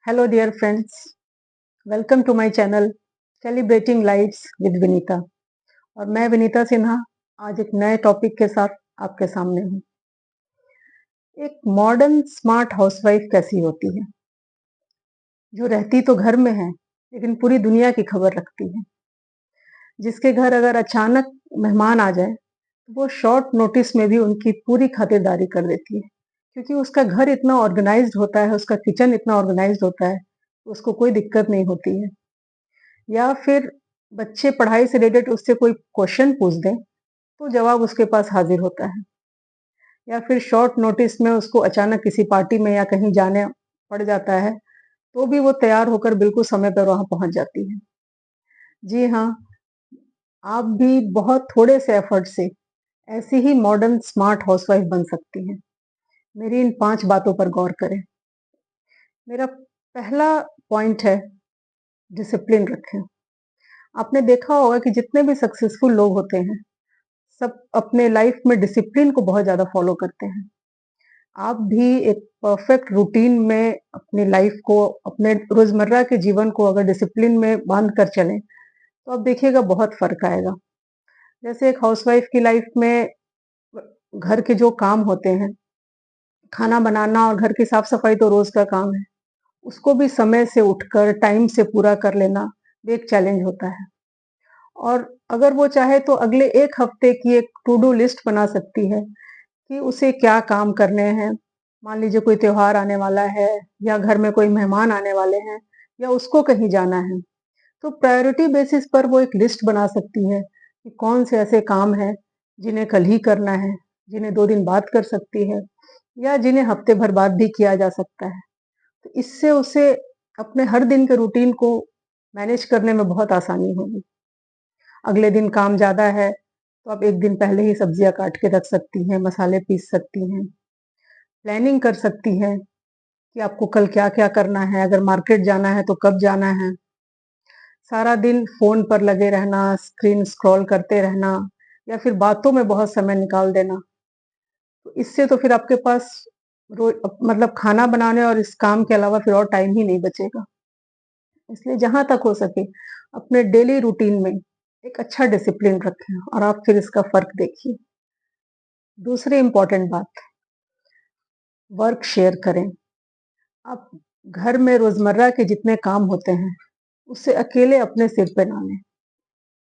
Hello dear friends, welcome to my channel celebrating lifes with Vinita. और मैं विनीता सिन्हा आज एक नए टॉपिक के साथ आपके सामने हूँ। एक मॉडर्न स्मार्ट हाउसवाइफ कैसी होती है, जो रहती तो घर में है लेकिन पूरी दुनिया की खबर रखती है। जिसके घर अगर अचानक मेहमान आ जाए तो वो शॉर्ट नोटिस में भी उनकी पूरी खातिरदारी कर देती है, क्योंकि उसका घर इतना ऑर्गेनाइज्ड होता है, उसका किचन इतना ऑर्गेनाइज्ड होता है, उसको कोई दिक्कत नहीं होती है। या फिर बच्चे पढ़ाई से रिलेटेड उससे कोई क्वेश्चन पूछ दें तो जवाब उसके पास हाजिर होता है। या फिर शॉर्ट नोटिस में उसको अचानक किसी पार्टी में या कहीं जाने पड़ जाता है तो भी वो तैयार होकर बिल्कुल समय पर वहां पहुंच जाती है। जी हाँ, आप भी बहुत थोड़े से एफर्ट से ऐसी ही मॉडर्न स्मार्ट हाउसवाइफ बन सकती हैं। मेरी इन 5 बातों पर गौर करें। मेरा पहला पॉइंट है, डिसिप्लिन रखें। आपने देखा होगा कि जितने भी सक्सेसफुल लोग होते हैं सब अपने लाइफ में डिसिप्लिन को बहुत ज्यादा फॉलो करते हैं। आप भी एक परफेक्ट रूटीन में अपनी लाइफ को, अपने रोजमर्रा के जीवन को अगर डिसिप्लिन में बांध कर चलें तो आप देखिएगा बहुत फर्क आएगा। जैसे एक हाउसवाइफ की लाइफ में घर के जो काम होते हैं, खाना बनाना और घर की साफ सफाई तो रोज का काम है, उसको भी समय से उठकर टाइम से पूरा कर लेना भी एक चैलेंज होता है। और अगर वो चाहे तो अगले 1 हफ्ते की एक टू डू लिस्ट बना सकती है कि उसे क्या काम करने हैं। मान लीजिए कोई त्योहार आने वाला है, या घर में कोई मेहमान आने वाले हैं, या उसको कहीं जाना है, तो प्रायोरिटी बेसिस पर वो एक लिस्ट बना सकती है कि कौन से ऐसे काम हैं जिन्हें कल ही करना है, जिन्हें 2 दिन बाद कर सकती है, या जिन्हें हफ्ते भर बाद भी किया जा सकता है। तो इससे उसे अपने हर दिन के रूटीन को मैनेज करने में बहुत आसानी होगी। अगले दिन काम ज्यादा है तो आप 1 दिन पहले ही सब्जियां काट के रख सकती हैं, मसाले पीस सकती हैं, प्लानिंग कर सकती हैं कि आपको कल क्या क्या करना है, अगर मार्केट जाना है तो कब जाना है। सारा दिन फोन पर लगे रहना, स्क्रीन स्क्रॉल करते रहना, या फिर बातों में बहुत समय निकाल देना, तो इससे तो फिर आपके पास मतलब खाना बनाने और इस काम के अलावा फिर और टाइम ही नहीं बचेगा। इसलिए जहां तक हो सके अपने डेली रूटीन में एक अच्छा डिसिप्लिन रखें और आप फिर इसका फर्क देखिए। दूसरी इंपॉर्टेंट बात, वर्क शेयर करें। आप घर में रोजमर्रा के जितने काम होते हैं उससे अकेले अपने सिर पे ना लें।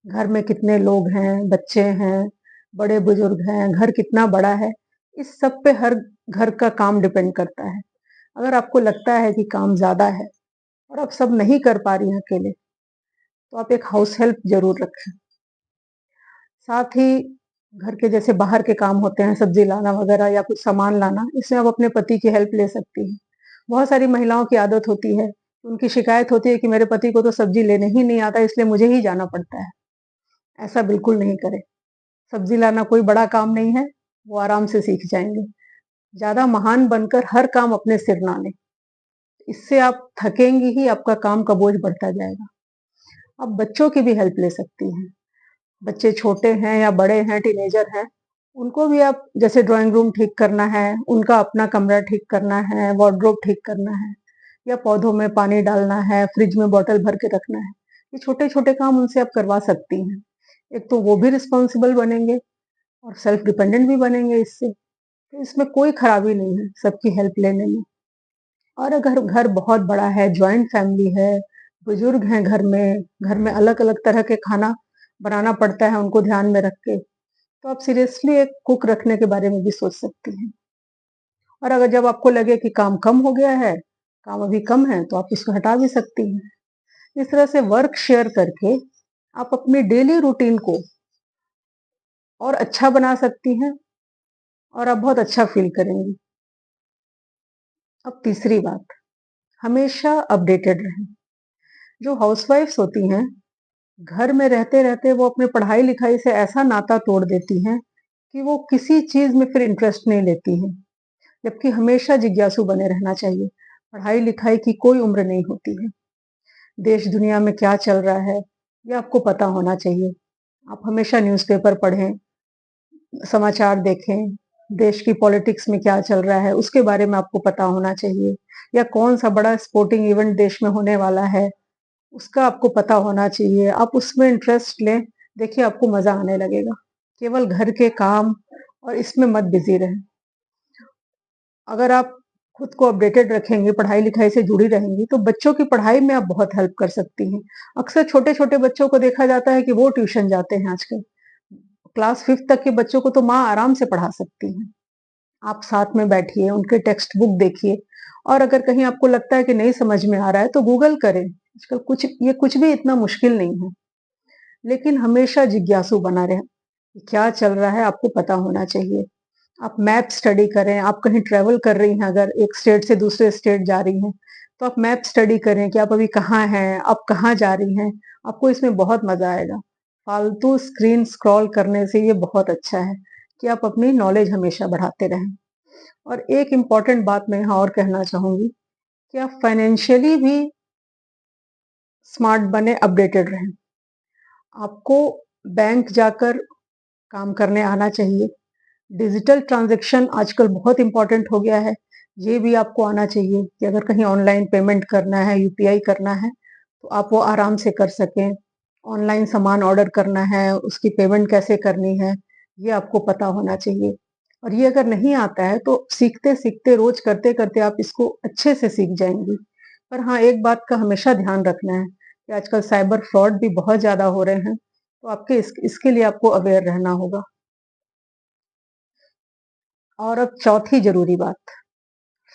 घर में कितने लोग हैं, बच्चे हैं, बड़े बुजुर्ग हैं, घर कितना बड़ा है, इस सब पे हर घर का काम डिपेंड करता है। अगर आपको लगता है कि काम ज्यादा है और आप सब नहीं कर पा रही हैं अकेले, तो आप एक हाउस हेल्प जरूर रखें। साथ ही घर के जैसे बाहर के काम होते हैं, सब्जी लाना वगैरह या कुछ सामान लाना, इसमें आप अपने पति की हेल्प ले सकती हैं। बहुत सारी महिलाओं की आदत होती है, उनकी शिकायत होती है कि मेरे पति को तो सब्जी लेने ही नहीं आता, इसलिए मुझे ही जाना पड़ता है। ऐसा बिल्कुल नहीं करें। सब्जी लाना कोई बड़ा काम नहीं है, वो आराम से सीख जाएंगे। ज्यादा महान बनकर हर काम अपने सिर ना लें, इससे आप थकेंगी ही, आपका काम का बोझ बढ़ता जाएगा। आप बच्चों की भी हेल्प ले सकती हैं। बच्चे छोटे हैं या बड़े हैं, टीनेजर हैं, उनको भी आप, जैसे ड्राइंग रूम ठीक करना है, उनका अपना कमरा ठीक करना है, वार्डरोब ठीक करना है, या पौधों में पानी डालना है, फ्रिज में बोतल भर के रखना है, ये छोटे छोटे काम उनसे आप करवा सकती हैं। एक तो वो भी रिस्पॉन्सिबल बनेंगे और सेल्फ डिपेंडेंट भी बनेंगे इससे। तो इसमें कोई खराबी नहीं है सबकी हेल्प लेने में। और अगर घर बहुत बड़ा है, ज्वाइंट फैमिली है, बुजुर्ग हैं घर में अलग अलग तरह के खाना बनाना पड़ता है उनको ध्यान में रख के, तो आप सीरियसली एक कुक रखने के बारे में भी सोच सकती हैं। और अगर जब आपको लगे कि काम कम हो गया है, काम अभी कम है, तो आप इसको हटा भी सकती हैं। इस तरह से वर्क शेयर करके आप अपनी डेली रूटीन को और अच्छा बना सकती हैं और आप बहुत अच्छा फील करेंगी। अब तीसरी बात, हमेशा अपडेटेड रहें। जो हाउसवाइफ्स होती हैं, घर में रहते रहते वो अपने पढ़ाई लिखाई से ऐसा नाता तोड़ देती हैं कि वो किसी चीज में फिर इंटरेस्ट नहीं लेती हैं, जबकि हमेशा जिज्ञासु बने रहना चाहिए। पढ़ाई लिखाई की कोई उम्र नहीं होती है। देश दुनिया में क्या चल रहा है ये आपको पता होना चाहिए। आप हमेशा न्यूज़पेपर पढ़ें, समाचार देखें, देश की पॉलिटिक्स में क्या चल रहा है उसके बारे में आपको पता होना चाहिए। या कौन सा बड़ा स्पोर्टिंग इवेंट देश में होने वाला है, उसका आपको पता होना चाहिए। आप उसमें इंटरेस्ट लें, देखिए आपको मजा आने लगेगा। केवल घर के काम और इसमें मत बिजी रहें। अगर आप खुद को अपडेटेड रखेंगे, पढ़ाई लिखाई से जुड़ी रहेंगी, तो बच्चों की पढ़ाई में आप बहुत हेल्प कर सकती हैं। अक्सर छोटे छोटे बच्चों को देखा जाता है कि वो ट्यूशन जाते हैं आजकल। क्लास 5th तक के बच्चों को तो माँ आराम से पढ़ा सकती है। आप साथ में बैठिए, उनके टेक्स्ट बुक देखिए, और अगर कहीं आपको लगता है कि नहीं समझ में आ रहा है तो गूगल करें। आजकल कुछ भी इतना मुश्किल नहीं है। लेकिन हमेशा जिज्ञासु बना रहें कि क्या चल रहा है, आपको पता होना चाहिए। आप मैप स्टडी करें, आप कहीं ट्रेवल कर रही हैं, अगर एक स्टेट से दूसरे स्टेट जा रही हैं, तो आप मैप स्टडी करें कि आप अभी कहाँ हैं, आप कहाँ जा रही हैं। आपको इसमें बहुत मजा आएगा। फालतू स्क्रीन स्क्रॉल करने से ये बहुत अच्छा है कि आप अपनी नॉलेज हमेशा बढ़ाते रहें। और एक इम्पॉर्टेंट बात मैं यहाँ और कहना चाहूंगी कि आप फाइनेंशियली भी स्मार्ट बने, अपडेटेड रहें। आपको बैंक जाकर काम करने आना चाहिए। डिजिटल ट्रांजैक्शन आजकल बहुत इंपॉर्टेंट हो गया है। ये भी आपको आना चाहिए कि अगर कहीं ऑनलाइन पेमेंट करना है, यूपीआई करना है, तो आप वो आराम से कर सकें। ऑनलाइन सामान ऑर्डर करना है, उसकी पेमेंट कैसे करनी है, ये आपको पता होना चाहिए। और ये अगर नहीं आता है तो सीखते सीखते, रोज करते करते आप इसको अच्छे से सीख जाएंगी। पर हाँ, एक बात का हमेशा ध्यान रखना है कि आजकल साइबर फ्रॉड भी बहुत ज्यादा हो रहे हैं, तो आपके इसके लिए आपको अवेयर रहना होगा। और अब चौथी जरूरी बात,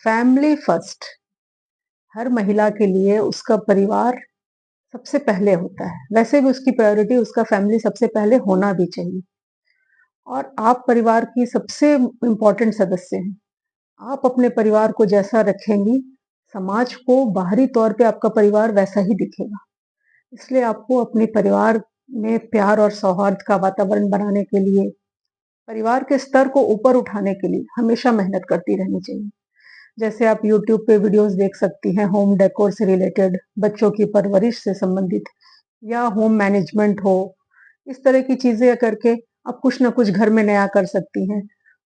फैमिली फर्स्ट। हर महिला के लिए उसका परिवार सबसे पहले होता है। वैसे भी उसकी प्रायोरिटी उसका फैमिली सबसे पहले होना भी चाहिए। और आप परिवार की सबसे इम्पोर्टेंट सदस्य हैं। आप अपने परिवार को जैसा रखेंगी, समाज को बाहरी तौर पे आपका परिवार वैसा ही दिखेगा। इसलिए आपको अपने परिवार में प्यार और सौहार्द का वातावरण बनाने के लिए, परिवार के स्तर को ऊपर उठाने के लिए हमेशा मेहनत करती रहनी चाहिए। जैसे आप YouTube पे वीडियोस देख सकती हैं, होम डेकोर से रिलेटेड, बच्चों की परवरिश से संबंधित, या होम मैनेजमेंट हो। इस तरह की चीजें करके आप कुछ ना कुछ घर में नया कर सकती हैं।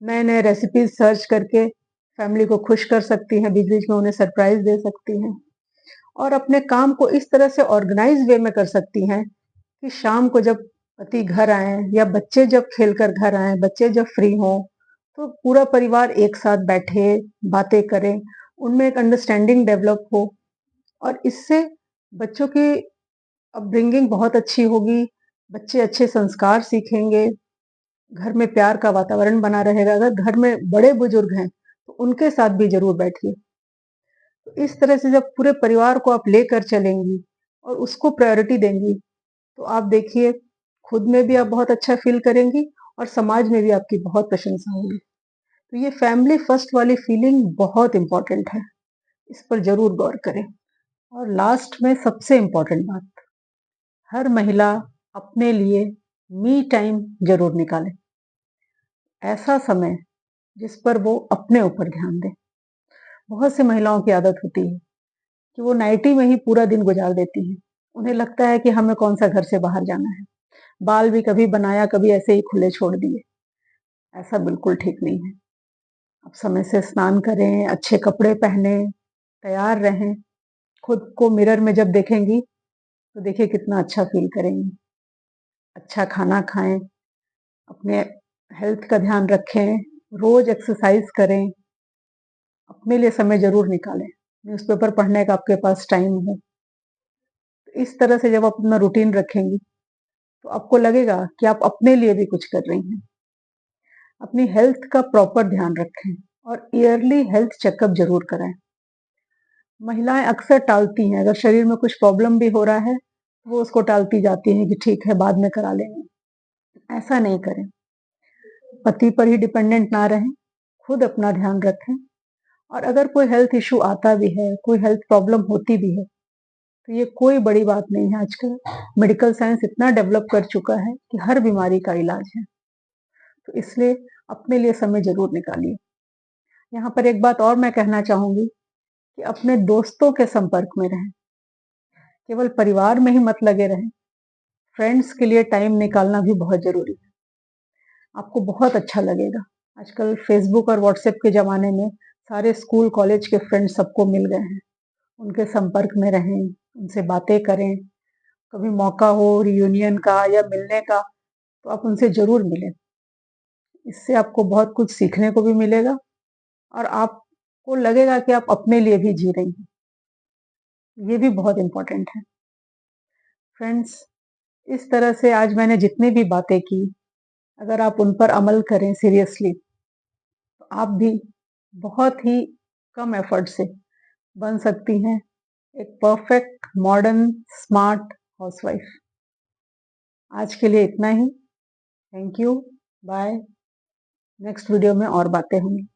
नए नए रेसिपीज सर्च करके फैमिली को खुश कर सकती हैं, बीच बीच में उन्हें सरप्राइज दे सकती हैं। और अपने काम को इस तरह से ऑर्गेनाइज वे में कर सकती हैं कि शाम को जब पति घर आए या बच्चे जब खेलकर घर आए, बच्चे जब फ्री हों, तो पूरा परिवार एक साथ बैठे, बातें करें, उनमें एक अंडरस्टैंडिंग डेवलप हो। और इससे बच्चों की अपब्रिंगिंग बहुत अच्छी होगी, बच्चे अच्छे संस्कार सीखेंगे, घर में प्यार का वातावरण बना रहेगा। अगर घर में बड़े बुजुर्ग हैं तो उनके साथ भी जरूर बैठिए। तो इस तरह से जब पूरे परिवार को आप लेकर चलेंगी और उसको प्रायोरिटी देंगी, तो आप देखिए, खुद में भी आप बहुत अच्छा फील करेंगी और समाज में भी आपकी बहुत प्रशंसा होगी। तो ये फैमिली फर्स्ट वाली फीलिंग बहुत इंपॉर्टेंट है, इस पर जरूर गौर करें। और लास्ट में सबसे इंपॉर्टेंट बात, हर महिला अपने लिए मी टाइम जरूर निकाले। ऐसा समय जिस पर वो अपने ऊपर ध्यान दे। बहुत सी महिलाओं की आदत होती है कि वो नाइटी में ही पूरा दिन गुजार देती हैं। उन्हें लगता है कि हमें कौन सा घर से बाहर जाना है। बाल भी कभी बनाया, कभी ऐसे ही खुले छोड़ दिए। ऐसा बिल्कुल ठीक नहीं है। आप समय से स्नान करें, अच्छे कपड़े पहने, तैयार रहें। खुद को मिरर में जब देखेंगी तो देखिए कितना अच्छा फील करेंगी। अच्छा खाना खाएं, अपने हेल्थ का ध्यान रखें, रोज एक्सरसाइज करें, अपने लिए समय जरूर निकालें। न्यूज़पेपर पढ़ने का आपके पास टाइम हो, तो इस तरह से जब आप अपना रूटीन रखेंगी तो आपको लगेगा कि आप अपने लिए भी कुछ कर रही हैं। अपनी हेल्थ का प्रॉपर ध्यान रखें और ईयरली हेल्थ चेकअप जरूर कराएं। महिलाएं अक्सर टालती हैं, अगर शरीर में कुछ प्रॉब्लम भी हो रहा है वो उसको टालती जाती हैं कि ठीक है, बाद में करा लेंगे। ऐसा नहीं करें। पति पर ही डिपेंडेंट ना रहें, खुद अपना ध्यान रखें। और अगर कोई हेल्थ इशू आता भी है, कोई हेल्थ प्रॉब्लम होती भी है, तो ये कोई बड़ी बात नहीं है। आजकल मेडिकल साइंस इतना डेवलप कर चुका है कि हर बीमारी का इलाज है। तो इसलिए अपने लिए समय जरूर निकालिए। यहाँ पर एक बात और मैं कहना चाहूंगी कि अपने दोस्तों के संपर्क में रहें, केवल परिवार में ही मत लगे रहें। फ्रेंड्स के लिए टाइम निकालना भी बहुत जरूरी है। आपको बहुत अच्छा लगेगा। आजकल फेसबुक और व्हाट्सएप के जमाने में सारे स्कूल कॉलेज के फ्रेंड्स सबको मिल गए हैं, उनके संपर्क में रहें, उनसे बातें करें। कभी मौका हो रियूनियन का या मिलने का तो आप उनसे ज़रूर मिलें। इससे आपको बहुत कुछ सीखने को भी मिलेगा और आपको लगेगा कि आप अपने लिए भी जी रही हैं। ये भी बहुत इम्पोर्टेंट है। फ्रेंड्स, इस तरह से आज मैंने जितनी भी बातें की, अगर आप उन पर अमल करें सीरियसली, तो आप भी बहुत ही कम एफर्ट से बन सकती हैं एक परफेक्ट, मॉडर्न, स्मार्ट हाउसवाइफ। आज के लिए इतना ही। Thank you. Bye. Next video में और बातें होंगी।